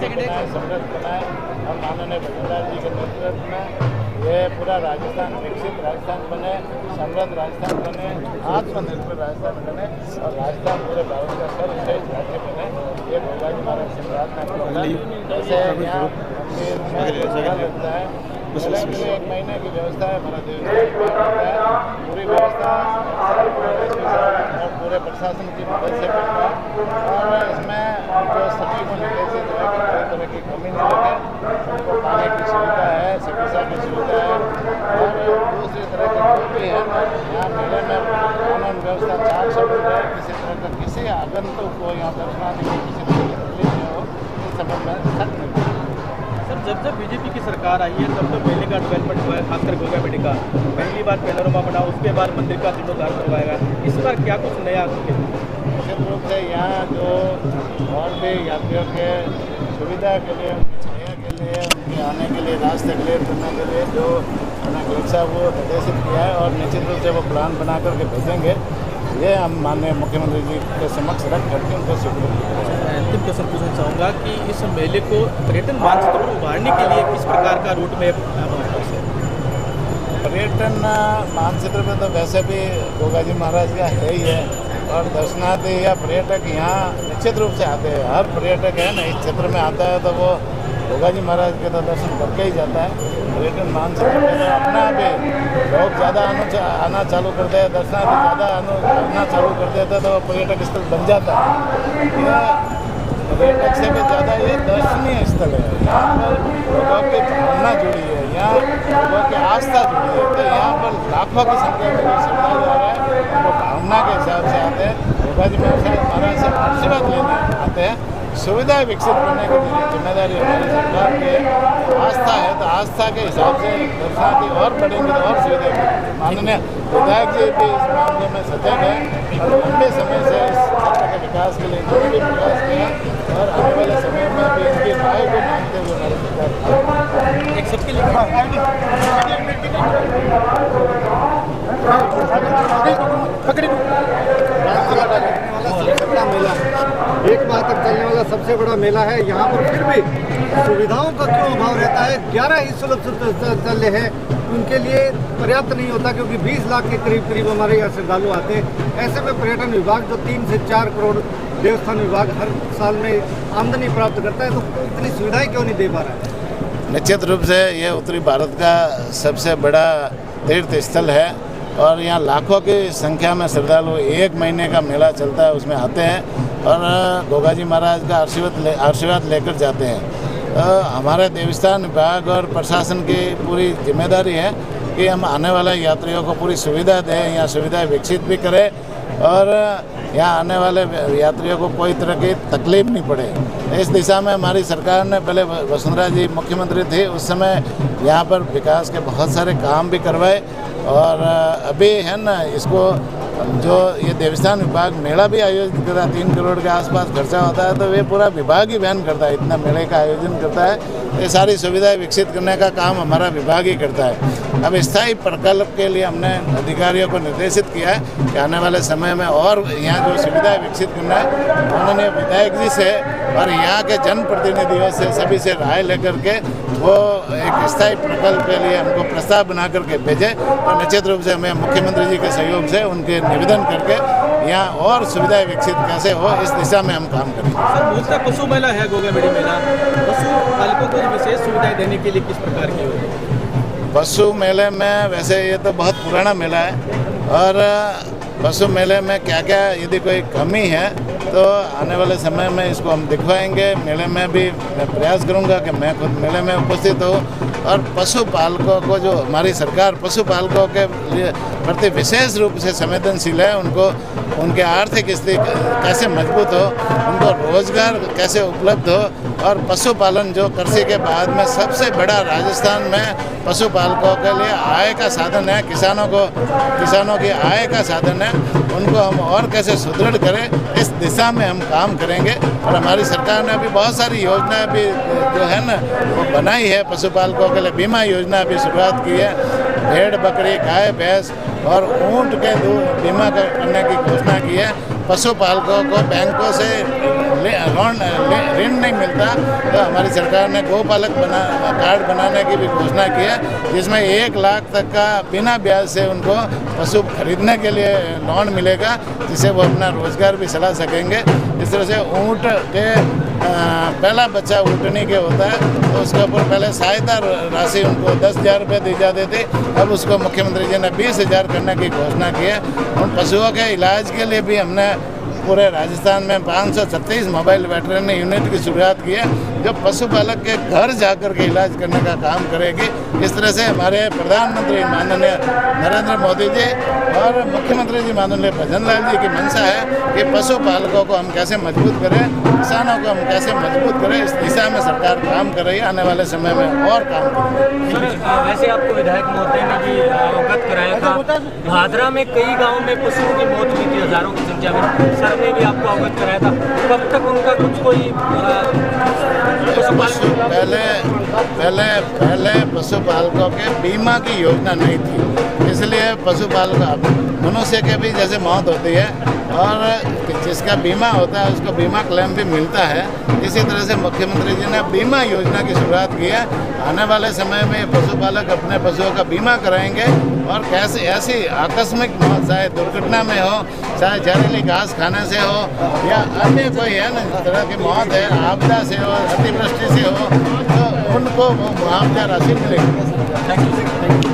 समृद्ध बनाए और माननीय भजनलाल जी के नेतृत्व में ये पूरा राजस्थान विकसित राजस्थान बने, समृद्ध राजस्थान बने, आत्मनिर्भर राजस्थान बने और राजस्थान पूरे भारत का सर्वश्रेष्ठ राज्य बने। ये भगवान महाराज से प्रार्थना करता है। जैसे यहाँ मंदिर में लगता है, पहले के लिए 1 महीने की व्यवस्था है, हमारा देवस्थान है, पूरी व्यवस्था और पूरे प्रशासन की मदद से करता है और इसमें जो सभी को निर्देशित है कि कोई तरह की कमी नहीं लगे, उनको पानी की सुविधा है, चिकित्सा की सुविधा है और दूसरी तरह की जो भी है यहाँ मेले में कानून व्यवस्था चाक चौबंद है, किसी तरह का किसी आगंतुक को यहाँ दर्शनार्थी को किसी तरह की तकलीफ नहीं हो, इस संबंध में सख्त निर्देश। जब बीजेपी की सरकार आई है तब तो मेले का डेवलपमेंट हुआ है, खासकर गोगामेडी का पहली बार पैनोरमा बना, उसके बाद मंदिर का जीर्णोद्धार करवाएगा। इस बार क्या कुछ नया? निश्चित रूप से यहाँ जो और भी यात्रियों के सुविधा के लिए, उनकी छाया के लिए, उनके आने के लिए, रास्ते क्लियर करने के लिए जो कलेक्टर साहब वो निर्देशित किया है और निश्चित रूप से वो प्लान बना करके भेजेंगे। ये हम माननीय मुख्यमंत्री जी के समक्ष रख करके उनको स्वीकृत किया। अंतिम क्वेश्चन पूछना चाहूँगा कि इस मेले को पर्यटन मानचित्र को उभारने के लिए किस प्रकार का रूट मैप है? पर्यटन मानचित्र में तो वैसे भी गोगा जी महाराज का है ही है और दर्शनार्थी या पर्यटक यहाँ निश्चित रूप से आते हैं। हर पर्यटक है ना इस क्षेत्र में आता है तो वो गोगा जी महाराज के तो दर्शन करके ही जाता है। पर्यटन मानचित्र में तो अपना भी लोग ज़्यादा आना चालू करते हैं, दर्शनार्थी ज़्यादा आना चालू कर देते हैं तो पर्यटक स्थल बन जाता है। यह पर्यटक से भी ज़्यादा ये दर्शनीय स्थल है। यहाँ पर लोगों की भावना जुड़ी है, यहाँ लोगों की आस्था जुड़ी है, तो यहाँ पर लाखों की संख्या में जो श्रद्धालु आ रहे हैं वो भावना के हिसाब से आते हैं, गोगा जी महाराज से आशीर्वाद लेने आते हैं। सुविधाएं विकसित करने की जिम्मेदारी हमारी सरकार की है। आस्था है तो आस्था के हिसाब से दर्शनार्थी और बढ़ेंगे तो और सुविधाएं। माननीय विधायक जी भी इस मामले में सजग है और लंबे समय से इस क्षेत्र के विकास के लिए इन्होंने भी प्रयास किया और आने वाले समय में भी इनकी राय को मानते हुए हमारी सरकार एक सबके लिए मेला, 1 माह तक चलने वाला सबसे बड़ा मेला है। यहाँ पर फिर भी सुविधाओं का क्यों अभाव रहता है? 11 ही सुलभ स्थल हैं, उनके लिए पर्याप्त नहीं होता क्योंकि 20 लाख के करीब हमारे यहाँ श्रद्धालु आते हैं। ऐसे में पर्यटन विभाग जो 3 से 4 करोड़ देवस्थान विभाग हर साल में आमदनी प्राप्त करता है, तो इतनी सुविधाएं क्यों नहीं दे पा रहा है? निश्चित रूप से ये उत्तरी भारत का सबसे बड़ा तीर्थ स्थल है और यहाँ लाखों की संख्या में श्रद्धालु 1 महीने का मेला चलता है उसमें आते हैं और गोगा जी महाराज का आशीर्वाद लेकर जाते हैं। हमारे देवस्थान विभाग और प्रशासन की पूरी जिम्मेदारी है कि हम आने वाले यात्रियों को पूरी सुविधा दें, यहाँ सुविधाएं विकसित भी करें और यहाँ आने वाले यात्रियों को कोई तरह की तकलीफ नहीं पड़े। इस दिशा में हमारी सरकार ने पहले वसुंधरा जी मुख्यमंत्री थे उस समय यहाँ पर विकास के बहुत सारे काम भी करवाए और अभी है ना इसको जो ये देवस्थान विभाग मेला भी आयोजित करता है, 3 करोड़ के आसपास खर्चा होता है तो ये पूरा विभाग ही वहन करता है, इतना मेले का आयोजन करता है। ये सारी सुविधाएं विकसित करने का काम हमारा विभाग ही करता है। अब स्थायी प्रकल्प के लिए हमने अधिकारियों को निर्देशित किया है कि आने वाले समय में और यहाँ जो सुविधाएं विकसित करना है उन्होंने विधायक जी से और यहाँ के जनप्रतिनिधियों से सभी से राय लेकर के वो एक स्थायी प्रकल्प के लिए हमको प्रस्ताव बना करके भेजे और निश्चित रूप से हमें मुख्यमंत्री जी के सहयोग से उनके निवेदन करके यहाँ और सुविधाएं विकसित कैसे हो इस दिशा में हम काम करेंगे। सर, दूसरा पशु मेला है गोगामेडी मेला, पशु पालकों को विशेष सुविधाएं देने के लिए किस प्रकार की होगी? पशु मेले में वैसे ये तो बहुत पुराना मेला है और पशु मेले में क्या क्या यदि कोई कमी है तो आने वाले समय में इसको हम दिखवाएंगे। मेले में भी मैं प्रयास करूंगा कि मैं खुद मेले में उपस्थित हूँ और पशुपालकों को जो हमारी सरकार पशुपालकों के प्रति विशेष रूप से संवेदनशील है, उनको उनके आर्थिक स्थिति कैसे मजबूत हो, उनको रोजगार कैसे उपलब्ध हो और पशुपालन जो कृषि के बाद में सबसे बड़ा राजस्थान में पशुपालकों के लिए आय का साधन है, किसानों की आय का साधन है, उनको हम और कैसे सुदृढ़ करें इस दिशा में हम काम करेंगे। और हमारी सरकार ने अभी बहुत सारी योजनाएं भी जो है ना वो बनाई है, पशुपालकों के लिए बीमा योजना भी शुरुआत की है, भेड़ बकरी गाय भैंस और ऊंट के दूध बीमा करने की घोषणा की है। पशुपालकों को बैंकों से ऋण नहीं मिलता, तो हमारी सरकार ने गोपालक कार्ड बनाने की भी घोषणा की है, जिसमें 1 लाख तक का बिना ब्याज से उनको पशु खरीदने के लिए लोन मिलेगा, जिससे वो अपना रोजगार भी चला सकेंगे। इस तरह से ऊँट के पहला बच्चा ऊँटनी के होता है तो उसके ऊपर पहले सहायता राशि उनको 10,000 रुपये दी जाती थी, अब उसको मुख्यमंत्री जी ने 20,000 करने की घोषणा की है। उन पशुओं के इलाज के लिए भी हमने पूरे राजस्थान में 536 मोबाइल वेटरनरी यूनिट की शुरुआत की है, जो पशुपालक के घर जाकर के इलाज करने का काम करेगी। इस तरह से हमारे प्रधानमंत्री माननीय नरेंद्र मोदी जी और मुख्यमंत्री जी माननीय भजन लाल जी की मंशा है कि पशुपालकों को हम कैसे मजबूत करें, किसानों को हम कैसे मजबूत करें, इस दिशा में सरकार काम कर रही है। आने वाले समय में और काम करेंगे। वैसे आपको विधायक महोदय ने भी अवगत कराया था, भादरा में कई गाँव में पशुओं की मौत हुई थी, हजारों की संख्या में, सर ने भी आपको अवगत कराया था। कब तक उनका कुछ कोई पहले पशुपालकों के बीमा की योजना नहीं थी, इसलिए पशुपालक मनुष्य के भी जैसे मौत होती है और जिसका बीमा होता है उसको बीमा क्लेम भी मिलता है, इसी तरह से मुख्यमंत्री जी ने बीमा योजना की शुरुआत की है। आने वाले समय में पशुपालक अपने पशुओं का बीमा कराएंगे और कैसे ऐसी आकस्मिक मौत, चाहे दुर्घटना में हो, चाहे जहरीली घास खाने से हो या अन्य कोई है ना तरह की मौत है, आपदा से हो, अतिवृष्टि से हो, तो उनको मुआवजा राशि मिलेगी। Thank you.